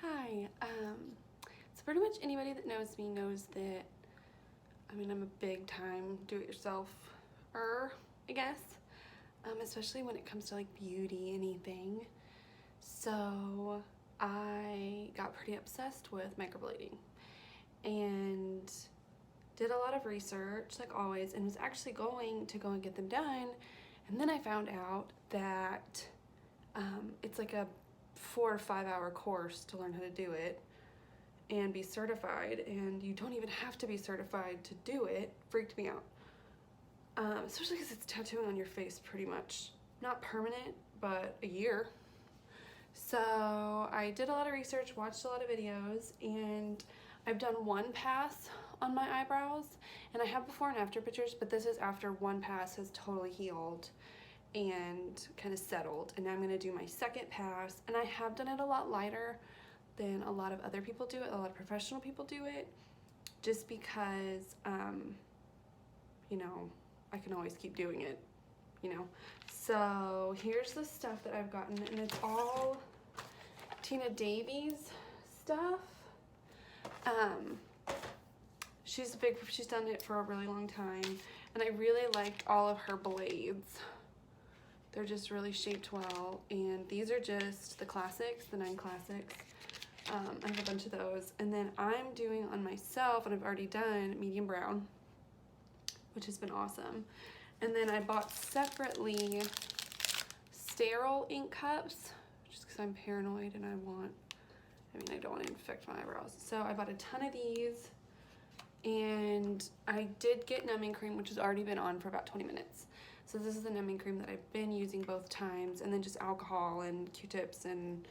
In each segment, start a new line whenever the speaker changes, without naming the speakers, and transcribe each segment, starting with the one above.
Hi. So pretty much anybody that knows me knows that, I'm a big time do-it-yourself-er, I guess, especially when it comes to like beauty, anything. So I got pretty obsessed with microblading and did a lot of research, like always, and was actually going to go and get them done. And then I found out that it's like a 4 or 5 hour course to learn how to do it and be certified, and you don't even have to be certified to do it. Freaked me out, especially because it's tattooing on your face pretty much, not permanent, but a year. So I did a lot of research, watched a lot of videos, and I've done one pass on my eyebrows, and I have before and after pictures, but this is after one pass has totally healed and kind of settled, and now I'm going to do my second pass, and I have done it a lot lighter than a lot of other people do it, a lot of professional people do it, just because I can always keep doing it, so here's the stuff that I've gotten, and it's all Tina Davies stuff. She's done it for a really long time, and I really liked all of her blades. They're just really shaped well, and these are just the classics, the 9 classics. I have a bunch of those, and then I'm doing on myself, and I've already done medium brown, which has been awesome. And then I bought separately sterile ink cups, just because I'm paranoid and I don't want to infect my eyebrows. So I bought a ton of these, and I did get numbing cream, which has already been on for about 20 minutes. So this is the numbing cream that I've been using both times, and then just alcohol and Q-tips and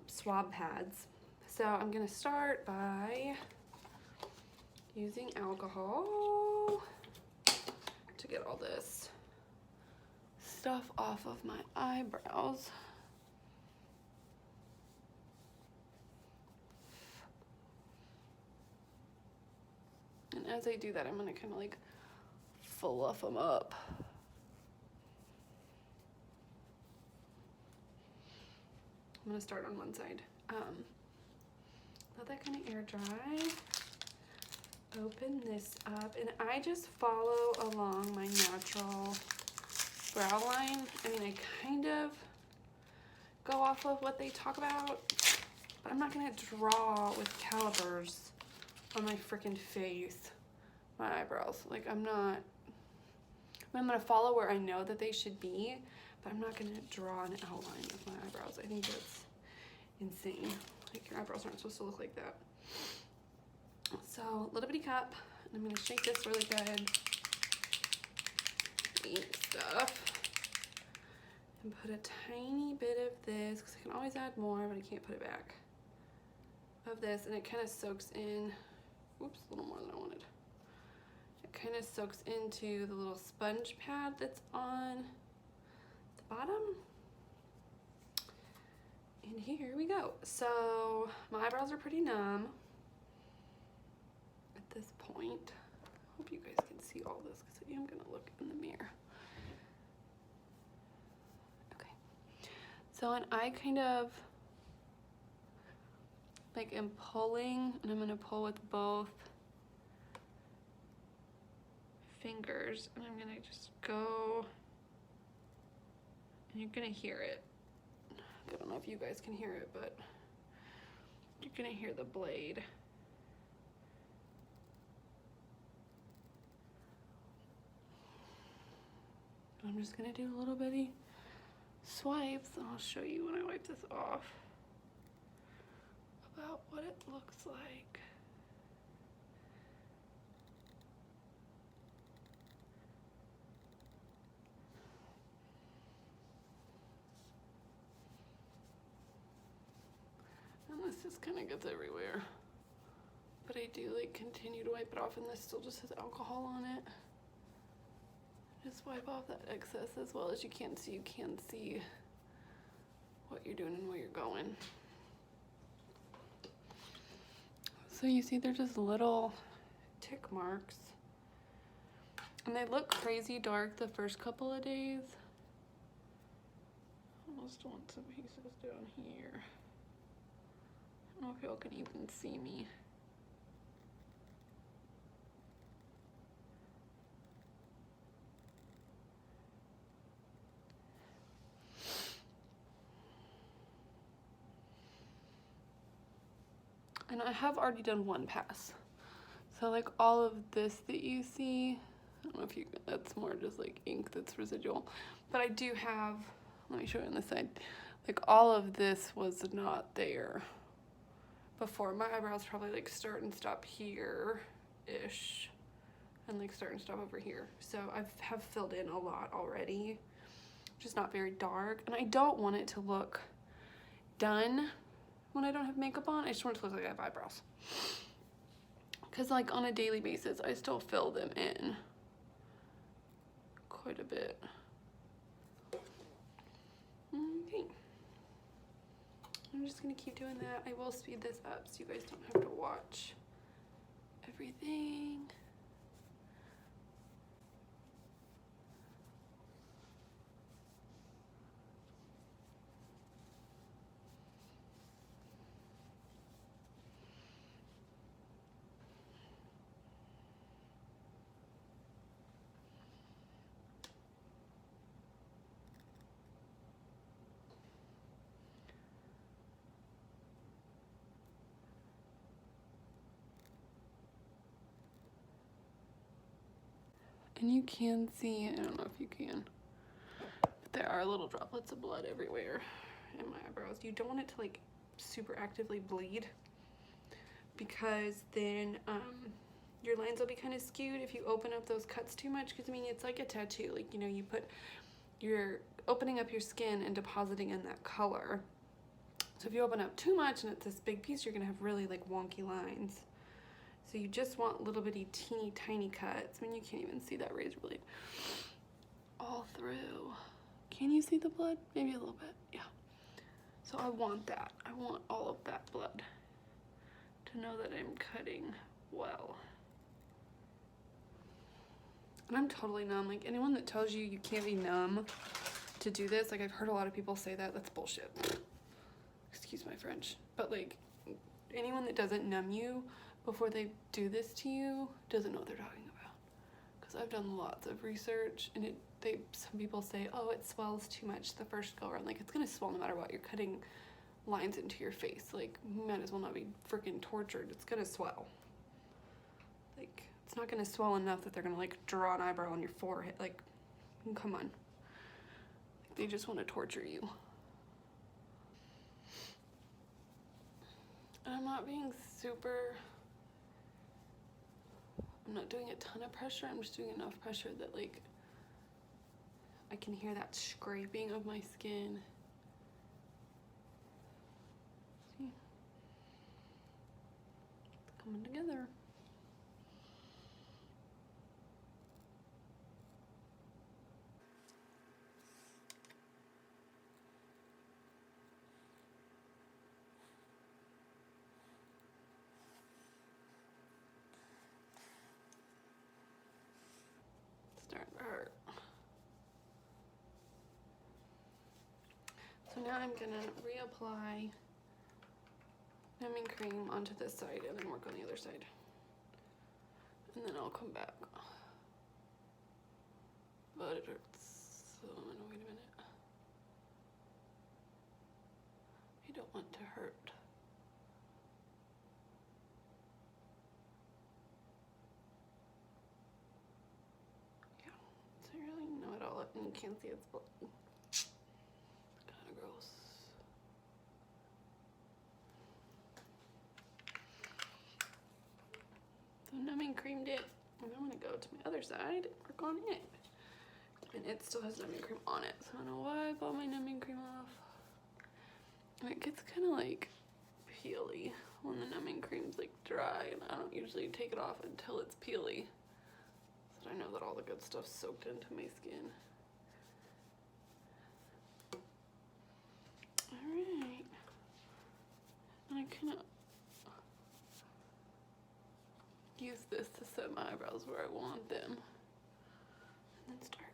swab pads. So I'm gonna start by using alcohol to get all this stuff off of my eyebrows. And as I do that, I'm gonna kind of like fluff them up. I'm gonna start on one side. Let that kind of air dry. Open this up, and I just follow along my natural brow line. I kind of go off of what they talk about, but I'm not gonna draw with calipers on my freaking face, my eyebrows. Like, I'm gonna follow where I know that they should be, but I'm not gonna draw an outline of my eyebrows. I think that's insane. Like, your eyebrows aren't supposed to look like that. So, little bitty cup, and I'm gonna shake this really good. Ink stuff. And put a tiny bit of this, because I can always add more, but I can't put it back. Of this, and it kind of soaks in. Oops, a little more than I wanted. It kind of soaks into the little sponge pad that's on the bottom. And here we go. So my eyebrows are pretty numb at this point. I hope you guys can see all this, because I am gonna look in the mirror. Okay. So, and I kind of like am pulling, and I'm gonna pull with both fingers, and I'm gonna just go, and you're gonna hear it. I don't know if you guys can hear it, but you're gonna hear the blade. I'm just gonna do a little bitty swipes, and I'll show you when I wipe this off about what it looks like. And this just kind of gets everywhere, but I do like continue to wipe it off, and this still just has alcohol on it. Just wipe off that excess as well as you can, so you can see what you're doing and where you're going. So you see they're just little tick marks, and they look crazy dark the first couple of days. Almost want some pieces down here. I don't know if y'all can even see me. And I have already done one pass. So like all of this that you see, I don't know if you, that's more just like ink that's residual. But I do have, let me show you on this side. Like all of this was not there before. My eyebrows probably like start and stop here-ish. And like start and stop over here. So I have filled in a lot already. Just not very dark. And I don't want it to look done when I don't have makeup on. I just want it to look like I have eyebrows. Because like on a daily basis, I still fill them in quite a bit. Okay. I'm just gonna keep doing that. I will speed this up so you guys don't have to watch everything. And you can see, I don't know if you can, but there are little droplets of blood everywhere in my eyebrows. You don't want it to like super actively bleed because then your lines will be kind of skewed if you open up those cuts too much, because I mean it's like a tattoo, like, you know, you're opening up your skin and depositing in that color. So if you open up too much and it's this big piece, you're gonna have really like wonky lines. So you just want little bitty teeny tiny cuts. I mean, you can't even see that razor blade all through. Can you see the blood? Maybe a little bit, yeah. So I want that. I want all of that blood to know that I'm cutting well. And I'm totally numb. Like anyone that tells you you can't be numb to do this, like I've heard a lot of people say that, that's bullshit. Excuse my French. But like anyone that doesn't numb you before they do this to you doesn't know what they're talking about. Because I've done lots of research and some people say, oh, it swells too much the first go around. Like it's gonna swell no matter what. You're cutting lines into your face. Like you might as well not be freaking tortured. It's gonna swell. Like it's not gonna swell enough that they're gonna like draw an eyebrow on your forehead. Like, come on. Like, they just want to torture you. And I'm not being super, I'm not doing a ton of pressure. I'm just doing enough pressure that like I can hear that scraping of my skin. See? It's coming together. Starting to hurt. So now I'm gonna reapply numbing cream onto this side and then work on the other side. And then I'll come back. But it hurts, so I'm gonna wait a minute. I don't want to hurt. Yeah, so you really know it all and you can't see it's blood. Kinda gross. So numbing creamed it, and I'm gonna go to my other side and work on it. And it still has numbing cream on it, so I'm gonna wipe all my numbing cream off. And it gets kind of like peely when the numbing cream's like dry, and I don't usually take it off until it's peely, so I know that all the good stuff's soaked into my skin. Alright, and I kind of use this to set my eyebrows where I want them, and then start.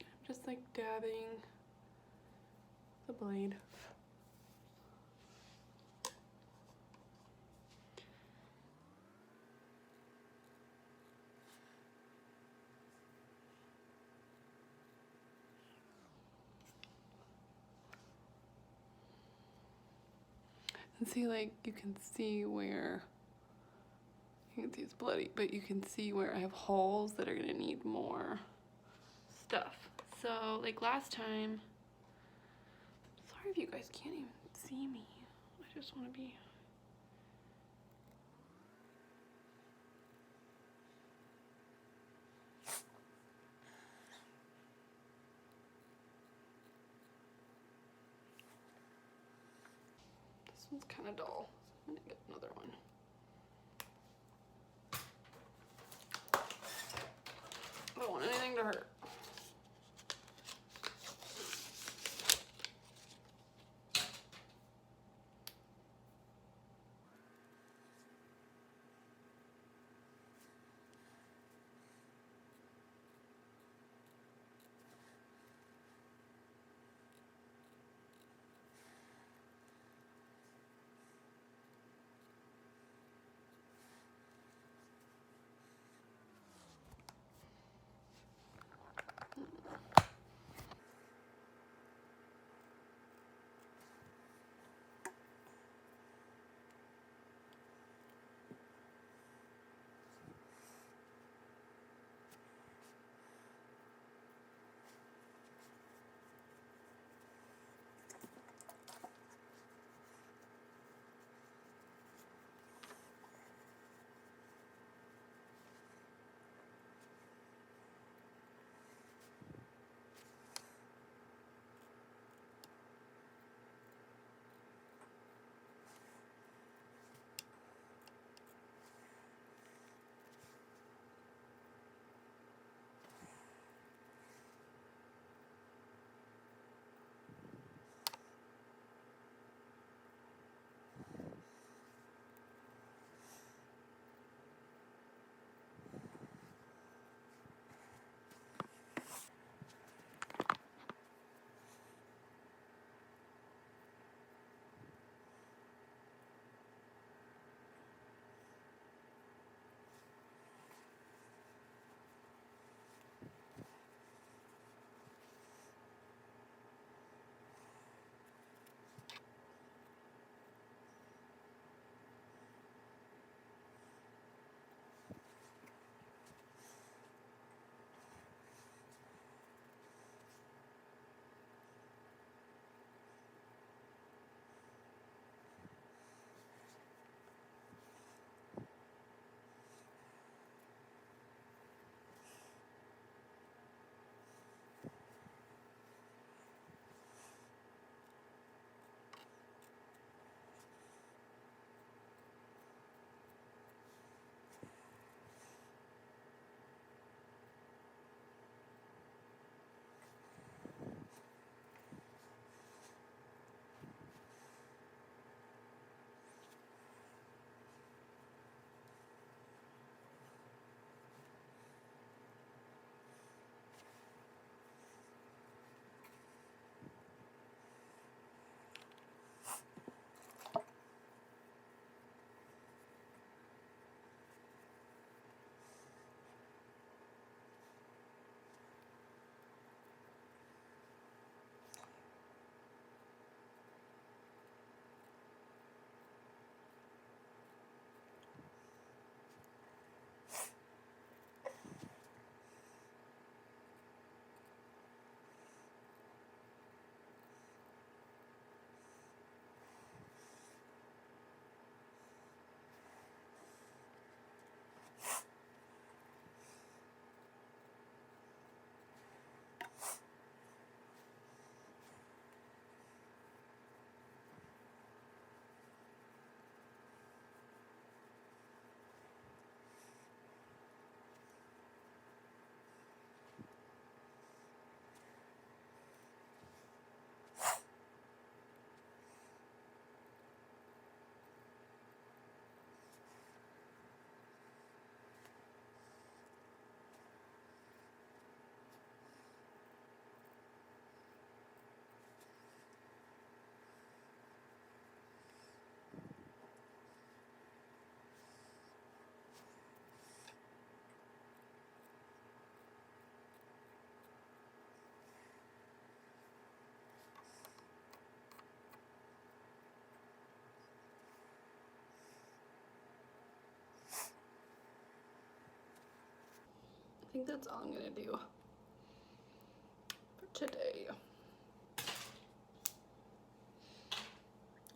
I'm just like dabbing the blade See, like, you can see where, you can see it's bloody, but you can see where I have holes that are gonna need more stuff. So, like last time, sorry if you guys can't even see me. I just wanna be. This one's kind of dull. I'm gonna get another one. I don't want anything to hurt. think that's all I'm gonna do for today.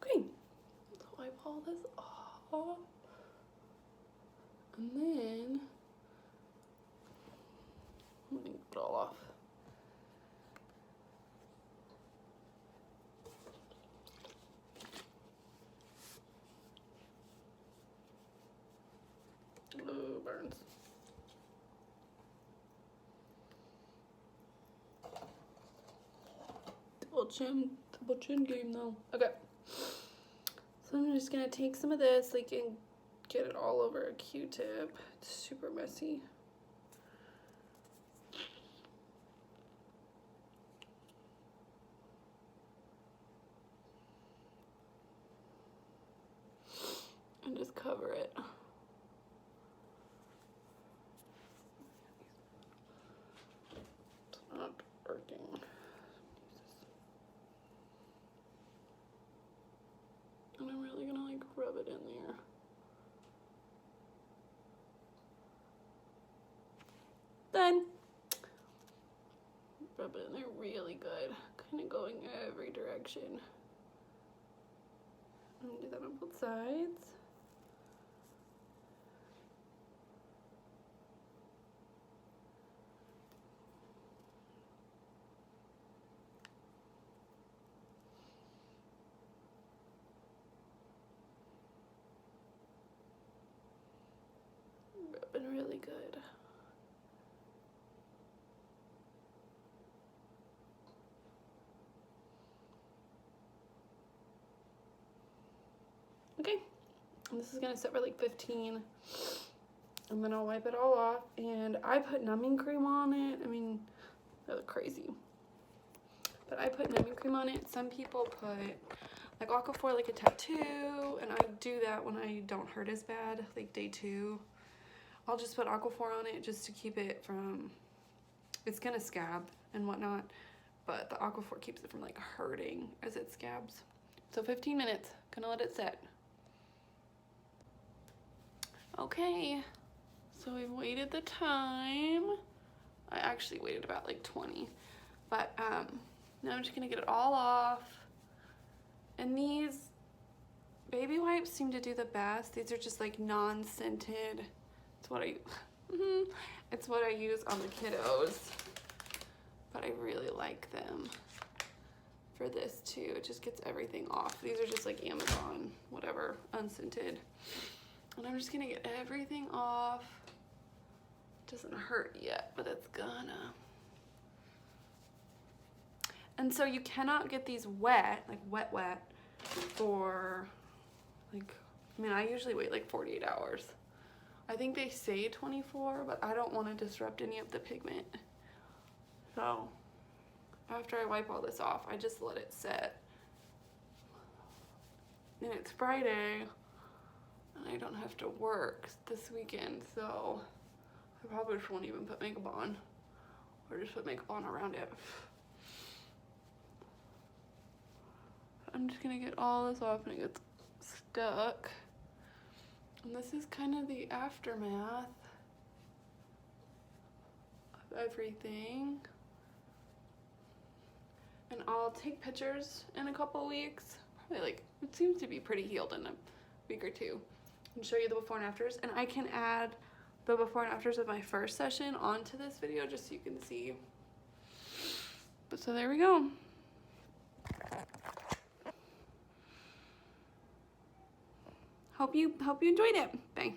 Okay, let's wipe all this off. And then, let me get it all off. Ooh, burns. Double chin game though. Okay. So I'm just gonna take some of this, like, and get it all over a Q-tip. It's super messy. And just cover it. It's not working. And I'm really gonna like rub it in there. Then rub it in there really good, kind of going every direction. I'm gonna do that on both sides. Rubbing really good. Okay, and this is gonna sit for like 15, and then I'll wipe it all off. And I put numbing cream on it. I mean, I look crazy, but I put numbing cream on it. Some people put like Aquaphor, like a tattoo, and I do that when I don't hurt as bad, like day 2. I'll just put Aquaphor on it just to keep it from, it's gonna scab and whatnot, but the Aquaphor keeps it from like hurting as it scabs. So 15 minutes, gonna let it set. Okay, so we've waited the time. I actually waited about like 20, but now I'm just gonna get it all off. And these baby wipes seem to do the best. These are just like non-scented. It's what it's what I use on the kiddos, but I really like them for this too. It just gets everything off. These are just like Amazon, whatever, unscented. And I'm just gonna get everything off. It doesn't hurt yet, but it's gonna. And so you cannot get these wet, like wet, for like, I mean, I usually wait like 48 hours. I think they say 24, but I don't want to disrupt any of the pigment. So after I wipe all this off, I just let it set. And it's Friday, and I don't have to work this weekend, so I probably just won't even put makeup on, or just put makeup on around it. I'm just gonna get all this off and it gets stuck. And this is kind of the aftermath of everything. And I'll take pictures in a couple weeks. Probably like, it seems to be pretty healed in a week or 2. And show you the before and afters. And I can add the before and afters of my first session onto this video just so you can see. But so there we go. Hope you enjoyed it. Bye.